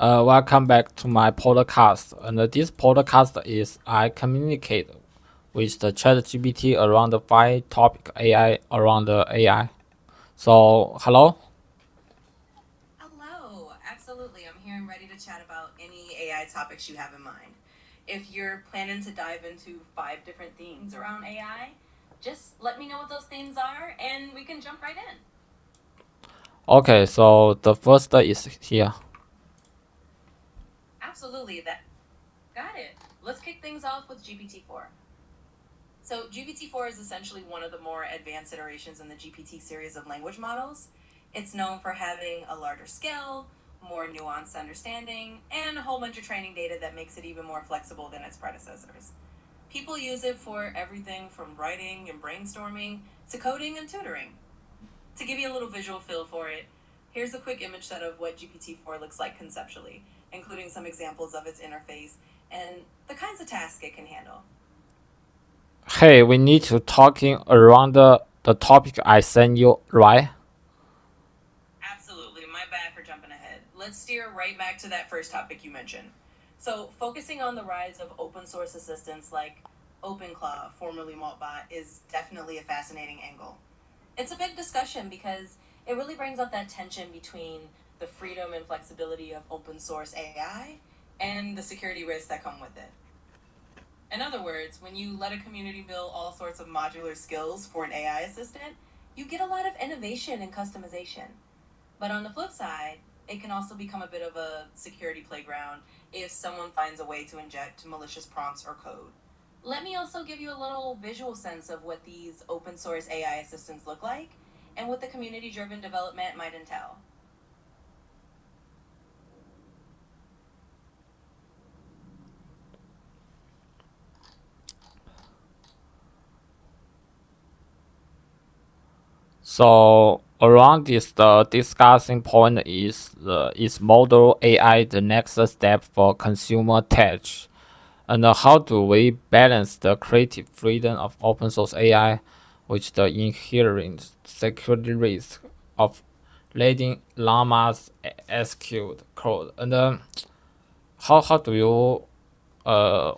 Welcome back to my podcast. And this podcast is I communicate with the ChatGPT around the five topic AI around the AI. So hello. Hello, absolutely. I'm here and ready to chat about any AI topics you have in mind. If you're planning to dive into 5 different themes around AI, just let me know what those themes are and we can jump right in. Okay, so the first is here. Absolutely, that got it. Let's kick things off with GPT-4. So, GPT-4 is essentially one of the more advanced iterations in the GPT series of language models. It's known for having a larger scale, more nuanced understanding, and a whole bunch of training data that makes it even more flexible than its predecessors. People use it for everything from writing and brainstorming to coding and tutoring. To give you a little visual feel for it, here's a quick image set of what GPT-4 looks like conceptually, including some examples of its interface and the kinds of tasks it can handle. Hey, we need to talking around the topic I sent you, right? Absolutely, my bad for jumping ahead. Let's steer right back to that first topic you mentioned. So, focusing on the rise of open source assistants like OpenClaw, formerly Maltbot, is definitely a fascinating angle. It's a big discussion because it really brings up that tension between the freedom and flexibility of open source AI and the security risks that come with it. In other words, when you let a community build all sorts of modular skills for an AI assistant, you get a lot of innovation and customization. But on the flip side, it can also become a bit of a security playground if someone finds a way to inject malicious prompts or code. Let me also give you a little visual sense of what these open source AI assistants look like and what the community driven development might entail. So around this, the discussing point is model AI the next step for consumer tech, and how do we balance the creative freedom of open source AI with the inherent security risk of letting llamas execute code? And how do you uh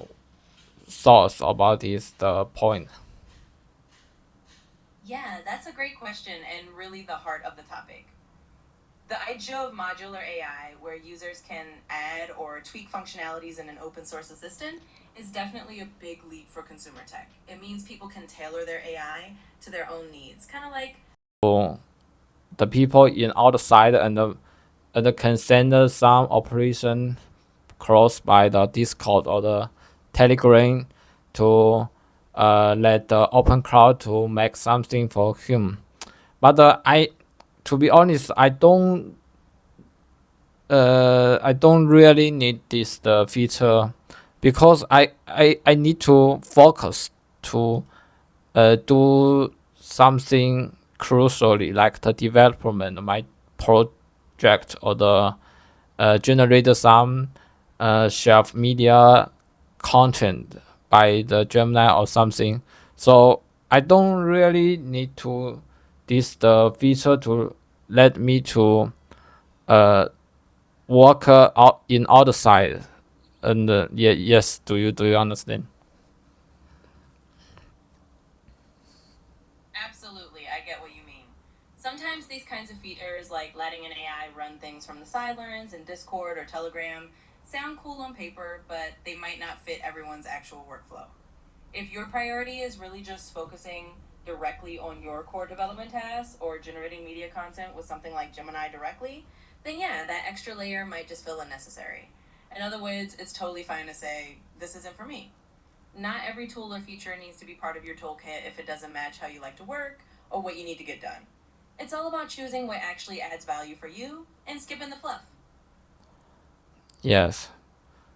thoughts about this the point? Yeah, that's a great question and really the heart of the topic. The idea of modular AI, where users can add or tweak functionalities in an open source assistant, is definitely a big leap for consumer tech. It means people can tailor their AI to their own needs, kind of like The people in outside and can send some operation cross by the Discord or the Telegram to let the OpenClaw to make something for him. But to be honest, I don't really need this the feature because I need to focus to do something crucially like the development of my project or the generate some shelf media content by the Gemini or something. So I don't really need to this the feature to let me to uh work out in other side. And yeah, yes, do you understand? absolutely, I get what you mean. Sometimes these kinds of features, like letting an AI run things from the sidelines in Discord or Telegram, sound cool on paper, but they might not fit everyone's actual workflow. If your priority is really just focusing directly on your core development tasks or generating media content with something like Gemini directly, then yeah, that extra layer might just feel unnecessary. In other words, it's totally fine to say, this isn't for me. Not every tool or feature needs to be part of your toolkit if it doesn't match how you like to work or what you need to get done. It's all about choosing what actually adds value for you and skipping the fluff. Yes.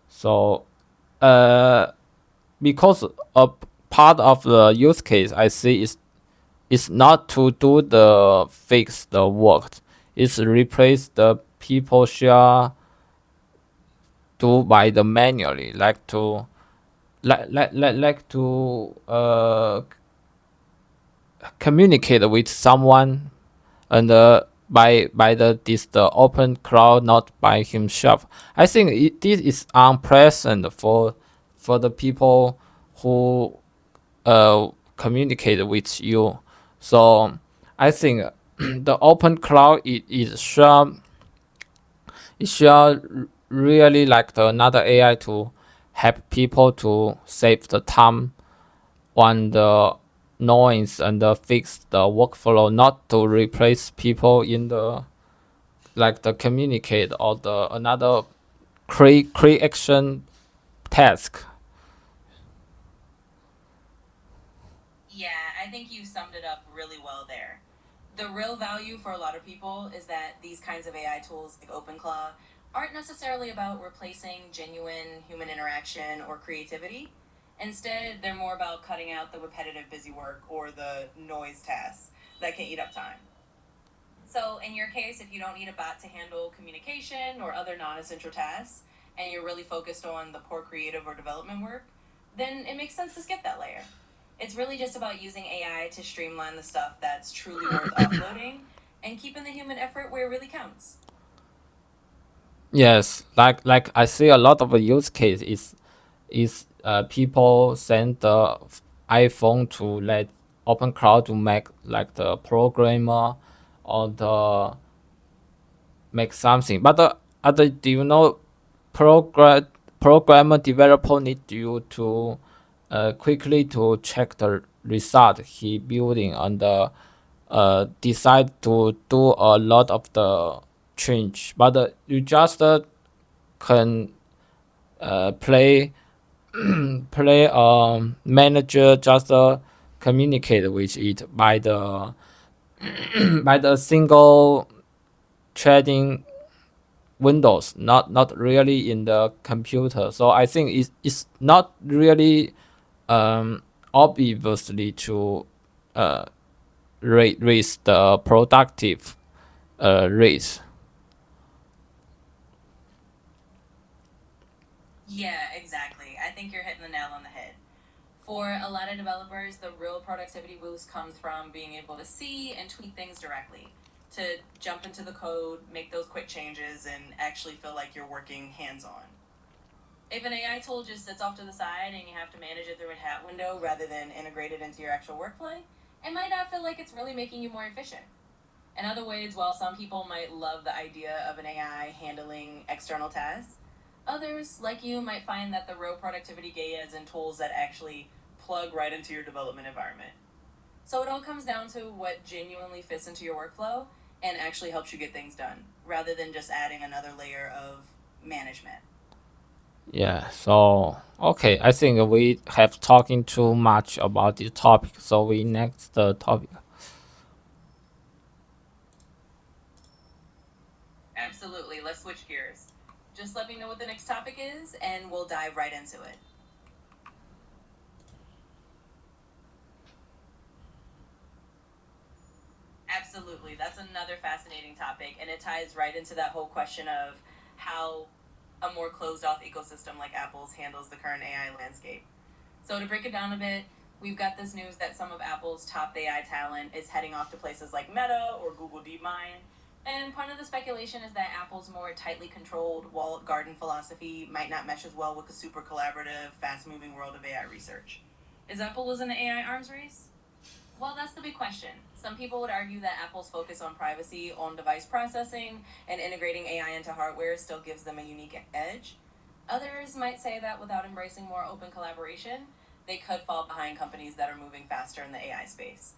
So uh because a part of the use case I see is not to do the fix the work. It's replace the people share do by the manually like to like to communicate with someone and by the open cloud, not by himself. I think this is unpleasant for the people who communicate with you. So I think the open cloud is really like another AI to help people to save the time on the noise and fix the workflow, not to replace people in the like the communicate or the another creation task. Yeah, I think you summed it up really well there. The real value for a lot of people is that these kinds of AI tools like OpenClaw aren't necessarily about replacing genuine human interaction or creativity. Instead, they're more about cutting out the repetitive busy work or the noise tasks that can eat up time. So, in your case, if you don't need a bot to handle communication or other non essential tasks, and you're really focused on the core creative or development work, then it makes sense to skip that layer. It's really just about using AI to streamline the stuff that's truly worth offloading and keeping the human effort where it really counts. Yes, like I see a lot of use case is people send the iPhone to let open cloud to make like the programmer or the make something. But other do you know program programmer developer need you to quickly to check the result he building and decide to do a lot of the change. But you just can play play manager just communicate with it by the by the single trading windows, not really in the computer. So I think it's not really obviously to uh, raise the productive rate. Yeah, exactly. I think you're hitting the nail on the head. For a lot of developers, the real productivity boost comes from being able to see and tweak things directly, to jump into the code, make those quick changes, and actually feel like you're working hands on. If an AI tool just sits off to the side and you have to manage it through a chat window rather than integrate it into your actual workflow, it might not feel like it's really making you more efficient. In other ways, while some people might love the idea of an AI handling external tasks, others, like you, might find that the real productivity gain is in tools that actually plug right into your development environment. So it all comes down to what genuinely fits into your workflow and actually helps you get things done, rather than just adding another layer of management. Yeah. So okay, I think we have talking too much about this topic. So we next the topic. Absolutely. Let's switch gears. Just let me know what the next topic is, and we'll dive right into it. Absolutely. That's another fascinating topic, and it ties right into that whole question of how a more closed off ecosystem like Apple's handles the current AI landscape. So, to break it down a bit, we've got this news that some of Apple's top AI talent is heading off to places like Meta or Google DeepMind. And part of the speculation is that Apple's more tightly controlled walled garden philosophy might not mesh as well with the super collaborative, fast moving world of AI research. Is Apple losing the AI arms race? Well, that's the big question. Some people would argue that Apple's focus on privacy, on device processing, and integrating AI into hardware still gives them a unique edge. Others might say that without embracing more open collaboration, they could fall behind companies that are moving faster in the AI space.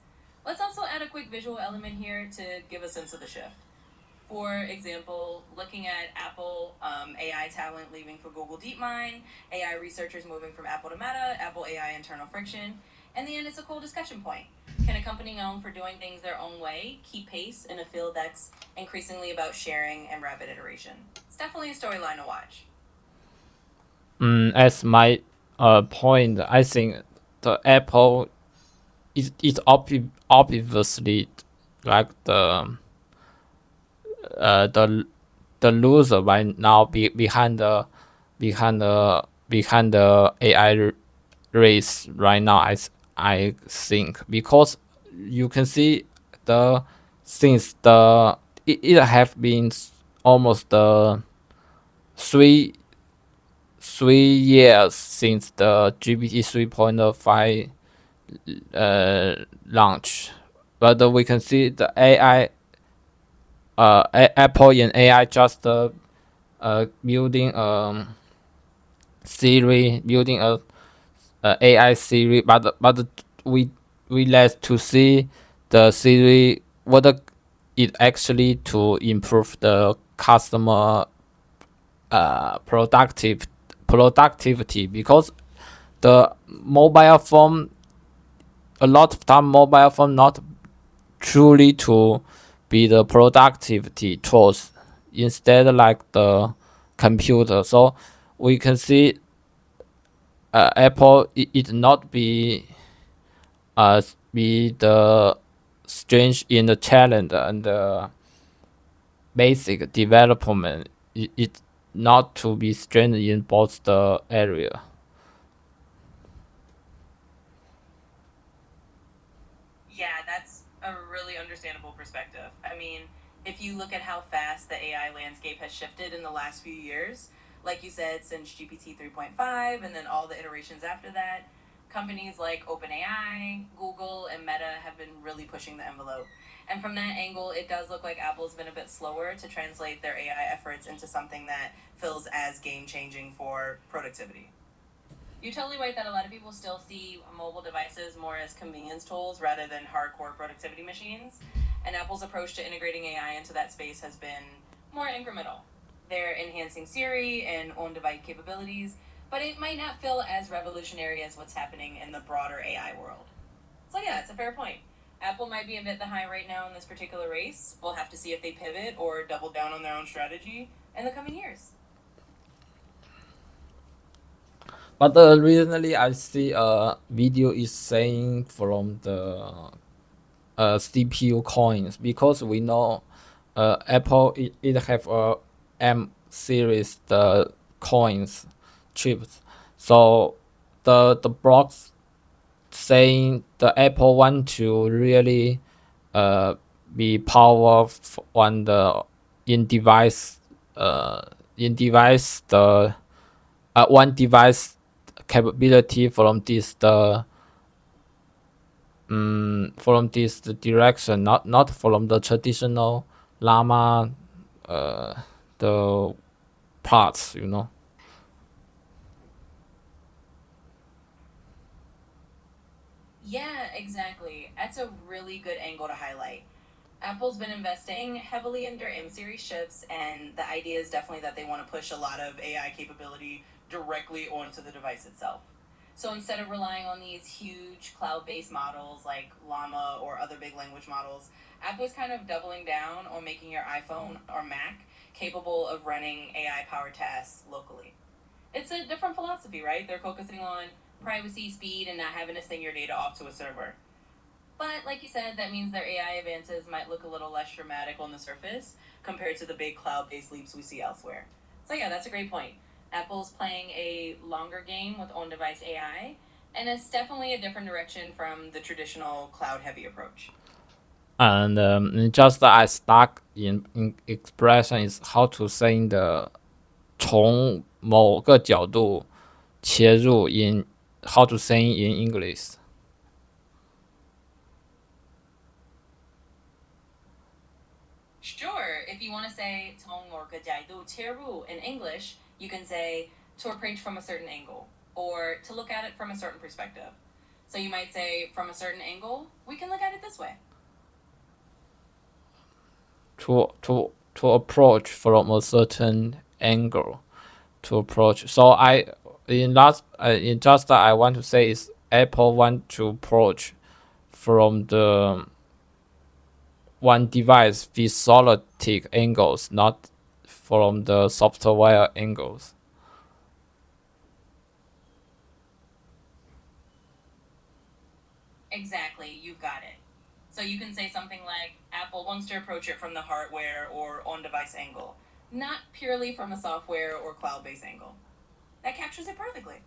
Let's also add a quick visual element here to give a sense of the shift. For example, looking at Apple AI talent leaving for Google DeepMind, AI researchers moving from Apple to Meta, Apple AI internal friction. In the end, it's a cool discussion point. Can a company known for doing things their own way keep pace in a field that's increasingly about sharing and rapid iteration? It's definitely a storyline to watch. As my point, I think the Apple is obviously like the loser right now behind the AI race right now. I think because you can see the since the it have been almost 3 3 years since the GPT 3.5 launch, but we can see the AI, Apple in AI just building Siri, building a AI Siri, but we like to see the Siri what it actually to improve the customer productivity, because the mobile phone, a lot of time mobile phone not truly to be the productivity tools, instead like the computer. So we can see Apple it not be the strange in the challenge and the basic development. It not to be strange in both the area. Yeah, that's a really understandable perspective. I mean, if you look at how fast the AI landscape has shifted in the last few years, like you said, since GPT 3.5 and then all the iterations after that, companies like OpenAI, Google, and Meta have been really pushing the envelope. And from that angle, it does look like Apple's been a bit slower to translate their AI efforts into something that feels as game changing for productivity. You're totally right that a lot of people still see mobile devices more as convenience tools rather than hardcore productivity machines. And Apple's approach to integrating AI into that space has been more incremental. They're enhancing Siri and on device capabilities, but it might not feel as revolutionary as what's happening in the broader AI world. So, yeah, it's a fair point. Apple might be a bit behind right now in this particular race. We'll have to see if they pivot or double down on their own strategy in the coming years. But recently I see a video is saying from the CPU coins, because we know Apple it have a M series the coins chips. So the blocks saying the Apple want to really be powerful on the in device the one device capability from this the direction, not from the traditional llama the parts, you know. Yeah, exactly. That's a really good angle to highlight. Apple's been investing heavily in their M series chips, and the idea is definitely that they want to push a lot of AI capability directly onto the device itself. So instead of relying on these huge cloud based models like Llama or other big language models, Apple's kind of doubling down on making your iPhone or Mac capable of running AI powered tasks locally. It's a different philosophy, right? They're focusing on privacy, speed, and not having to send your data off to a server. But like you said, that means their AI advances might look a little less dramatic on the surface compared to the big cloud based leaps we see elsewhere. So, yeah, that's a great point. Apple's playing a longer game with on device AI, and it's definitely a different direction from the traditional cloud heavy approach. And just I stuck in expression is how to say the 从某个角度切入 in how to say in English. Sure, if you want to say 从某个角度切入 in English, you can say to approach from a certain angle or to look at it from a certain perspective. So you might say from a certain angle, we can look at it this way. To approach from a certain angle, to approach. So I in last in just I want to say is Apple want to approach from the one device physiologic angles, not from the software angles. Exactly, you've got it. So you can say something like Apple wants to approach it from the hardware or on device angle, not purely from a software or cloud based angle. That captures it perfectly.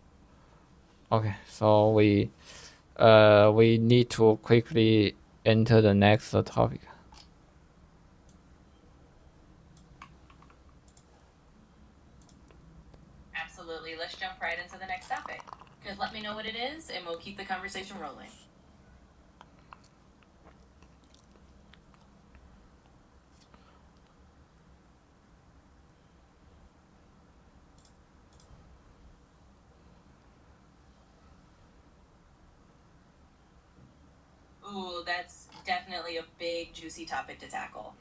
Okay, so we need to quickly enter the next topic. absolutely. Let's jump right into the next topic. Just let me know what it is, and we'll keep the conversation rolling. Ooh, that's definitely a big, juicy topic to tackle.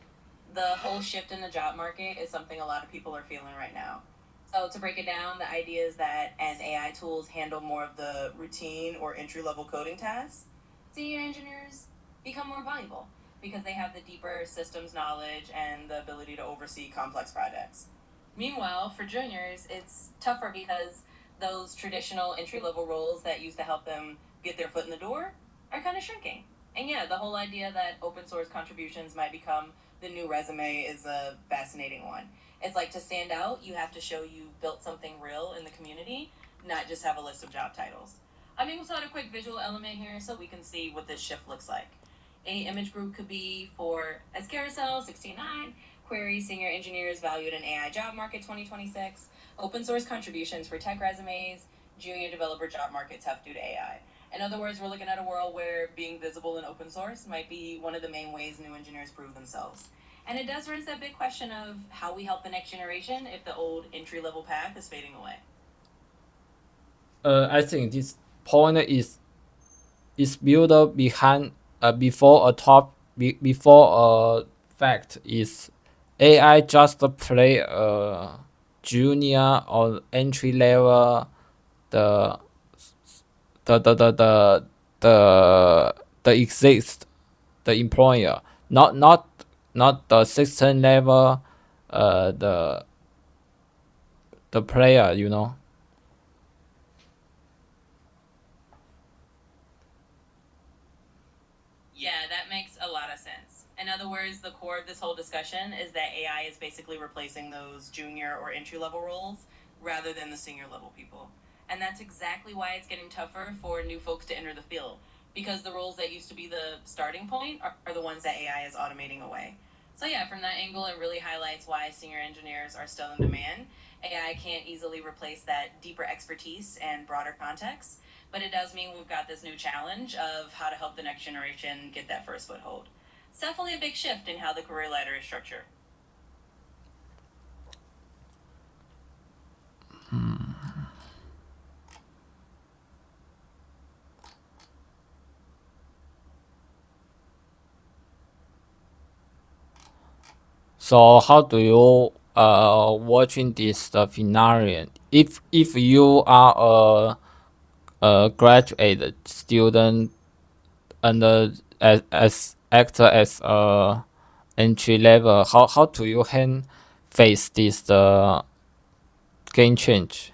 The whole shift in the job market is something a lot of people are feeling right now. So, to break it down, the idea is that as AI tools handle more of the routine or entry level coding tasks, senior engineers become more valuable because they have the deeper systems knowledge and the ability to oversee complex projects. Meanwhile, for juniors, it's tougher because those traditional entry level roles that used to help them get their foot in the door are kind of shrinking. And yeah, the whole idea that open source contributions might become the new resume is a fascinating one. It's like to stand out, you have to show you built something real in the community, not just have a list of job titles. I mean, we'll start a quick visual element here so we can see what this shift looks like. A image group could be for as carousel 69, query senior engineers valued in AI job market 2026, open source contributions for tech resumes, junior developer job market tough due to AI. In other words, we're looking at a world where being visible in open source might be one of the main ways new engineers prove themselves. And it does raise that big question of how we help the next generation if the old entry level path is fading away. I think this point is built behind before before a fact is AI just play a junior or entry level the the the the the the exist the employer, not the system level the player, you know. Yeah, that makes a lot of sense. In other words, the core of this whole discussion is that AI is basically replacing those junior or entry level roles rather than the senior level people. And that's exactly why it's getting tougher for new folks to enter the field, because the roles that used to be the starting point are the ones that AI is automating away. So, yeah, from that angle, it really highlights why senior engineers are still in demand. AI can't easily replace that deeper expertise and broader context, but it does mean we've got this new challenge of how to help the next generation get that first foothold. It's definitely a big shift in how the career ladder is structured. So how do you watching this scenario? If you are a graduate student and as actor as a entry level, how do you face this game change?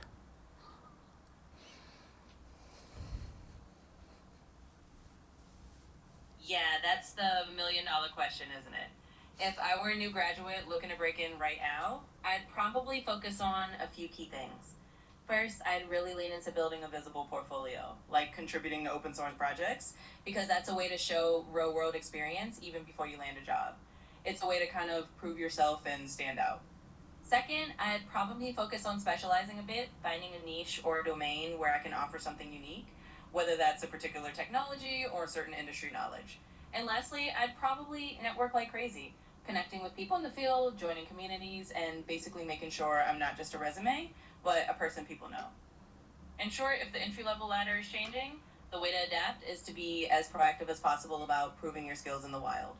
Yeah, that's the $1 million question, isn't it? If I were a new graduate looking to break in right now, I'd probably focus on a few key things. First, I'd really lean into building a visible portfolio, like contributing to open source projects, because that's a way to show real world experience even before you land a job. It's a way to kind of prove yourself and stand out. Second, I'd probably focus on specializing a bit, finding a niche or a domain where I can offer something unique, whether that's a particular technology or certain industry knowledge. And lastly, I'd probably network like crazy, connecting with people in the field, joining communities, and basically making sure I'm not just a resume, but a person people know. In short, if the entry level ladder is changing, the way to adapt is to be as proactive as possible about proving your skills in the wild.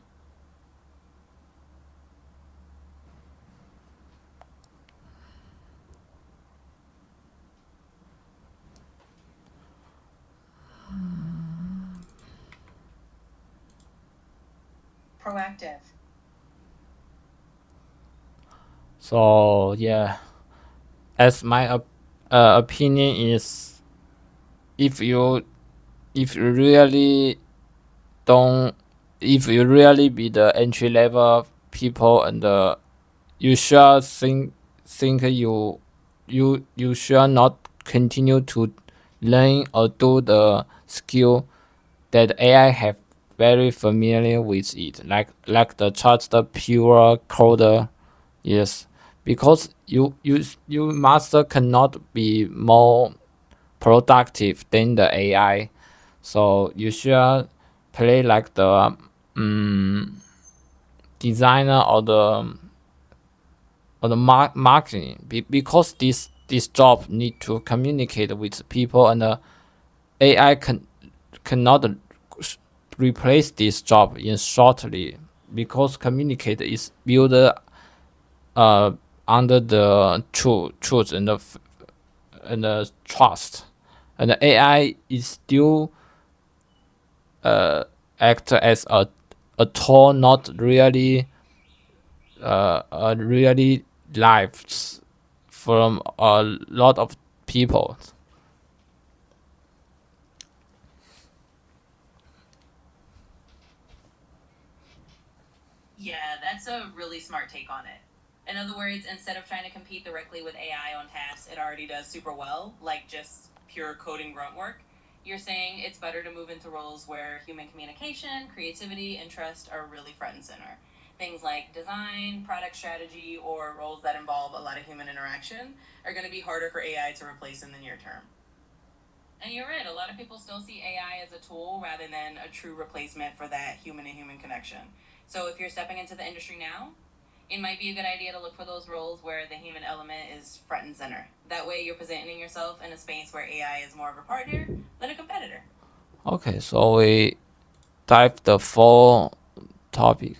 Proactive. So yeah, as my opinion is, if you if you really don't if you really be the entry level people and you should think you should not continue to learn or do the skill that AI have very familiar with it, like the just the pure coder, yes, because you master cannot be more productive than the AI. So you should play like the designer or the marketing because this job need to communicate with people, and AI cannot replace this job in shortly, because communicate is built under the truth and the trust, and the AI is still act as a tool, not really really lives from a lot of people. Yeah, that's a really smart take on it. In other words, instead of trying to compete directly with AI on tasks it already does super well, like just pure coding grunt work, you're saying it's better to move into roles where human communication, creativity, and trust are really front and center. Things like design, product strategy, or roles that involve a lot of human interaction are going to be harder for AI to replace in the near term. And you're right, a lot of people still see AI as a tool rather than a true replacement for that human to human connection. So if you're stepping into the industry now, it might be a good idea to look for those roles where the human element is front and center. That way, you're positioning yourself in a space where AI is more of a partner than a competitor. Okay, so we dive the full topic.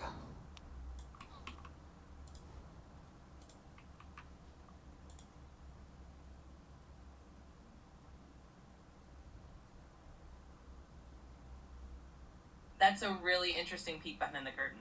That's a really interesting peek behind the curtain.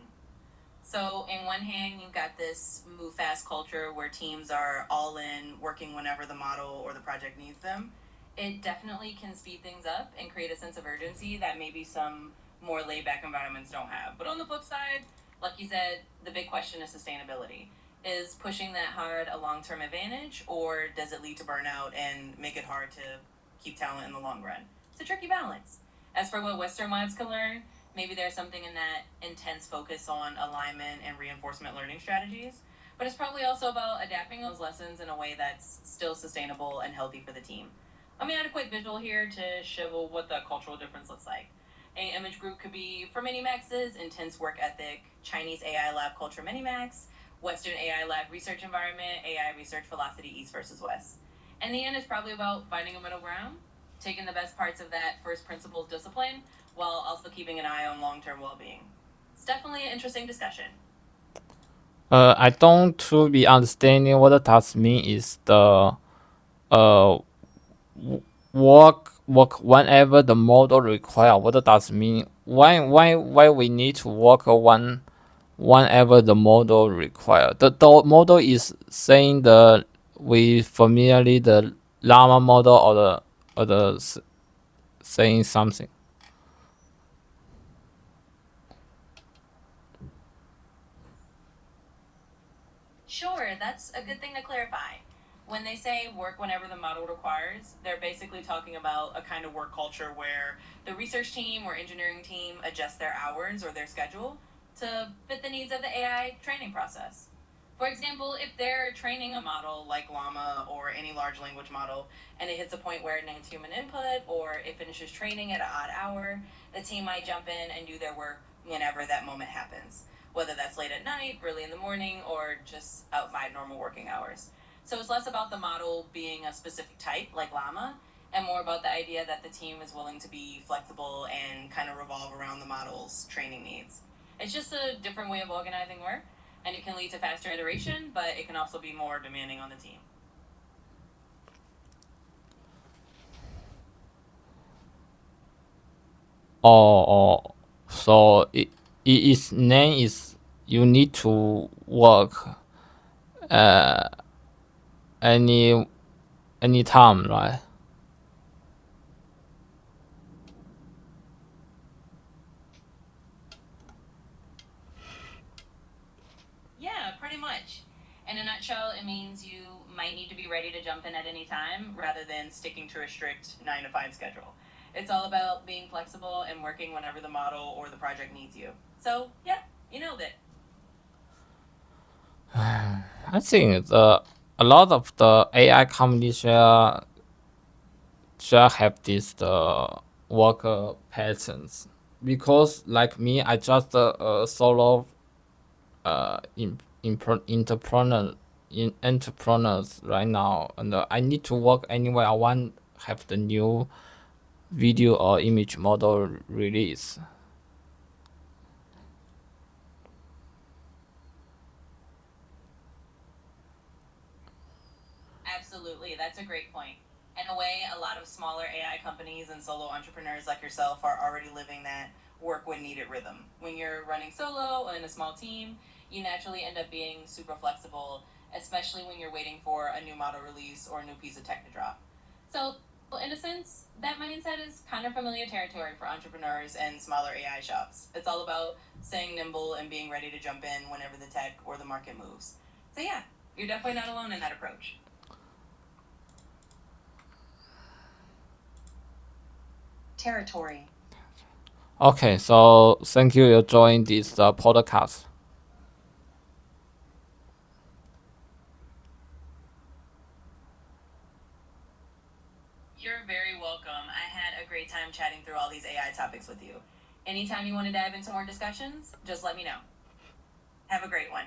So, in one hand, you've got this move fast culture where teams are all in, working whenever the model or the project needs them. It definitely can speed things up and create a sense of urgency that maybe some more laid back environments don't have. But on the flip side, like you said, the big question is sustainability. Is pushing that hard a long term advantage, or does it lead to burnout and make it hard to keep talent in the long run? It's a tricky balance. As for what Western mods can learn, maybe there's something in that intense focus on alignment and reinforcement learning strategies, but it's probably also about adapting those lessons in a way that's still sustainable and healthy for the team. Let me add a quick visual here to show what the cultural difference looks like. An image group could be for MiniMax's intense work ethic, Chinese AI lab culture MiniMax, Western AI lab research environment, AI research velocity East versus West. In the end, it's probably about finding a middle ground, taking the best parts of that first principles discipline while also keeping an eye on long term well being. It's definitely an interesting discussion. I don't truly understanding what does mean is the uh work whenever the model require. What does mean? Why we need to work whenever the model require? The model is saying the we familiarly the llama model or the saying something. Sure, that's a good thing to clarify. When they say work whenever the model requires, they're basically talking about a kind of work culture where the research team or engineering team adjusts their hours or their schedule to fit the needs of the AI training process. For example, if they're training a model like Llama or any large language model and it hits a point where it needs human input or it finishes training at an odd hour, the team might jump in and do their work whenever that moment happens, whether that's late at night, early in the morning, or just outside normal working hours. So it's less about the model being a specific type like Llama and more about the idea that the team is willing to be flexible and kind of revolve around the model's training needs. It's just a different way of organizing work, and it can lead to faster iteration, but it can also be more demanding on the team. Or so its name is you need to work any time, right? Yeah, pretty much. In a nutshell, it means you might need to be ready to jump in at any time rather than sticking to a strict 9 to 5 schedule. It's all about being flexible and working whenever the model or the project needs you. So, yeah, you nailed it. I think a lot of the AI companies shall have this the work patterns, because like me, I just a solo entrepreneurs right now, and I need to work anywhere I want have the new video or image model release. Absolutely, that's a great point. In a way, a lot of smaller AI companies and solo entrepreneurs like yourself are already living that work when needed rhythm. When you're running solo or in a small team, you naturally end up being super flexible, especially when you're waiting for a new model release or a new piece of tech to drop. So, in a sense, that mindset is kind of familiar territory for entrepreneurs and smaller AI shops. It's all about staying nimble and being ready to jump in whenever the tech or the market moves. So, yeah, you're definitely not alone in that approach. Territory. Okay, so thank you for joining this podcast. You're very welcome. I had a great time chatting through all these AI topics with you. Anytime you want to dive into more discussions, just let me know. Have a great one.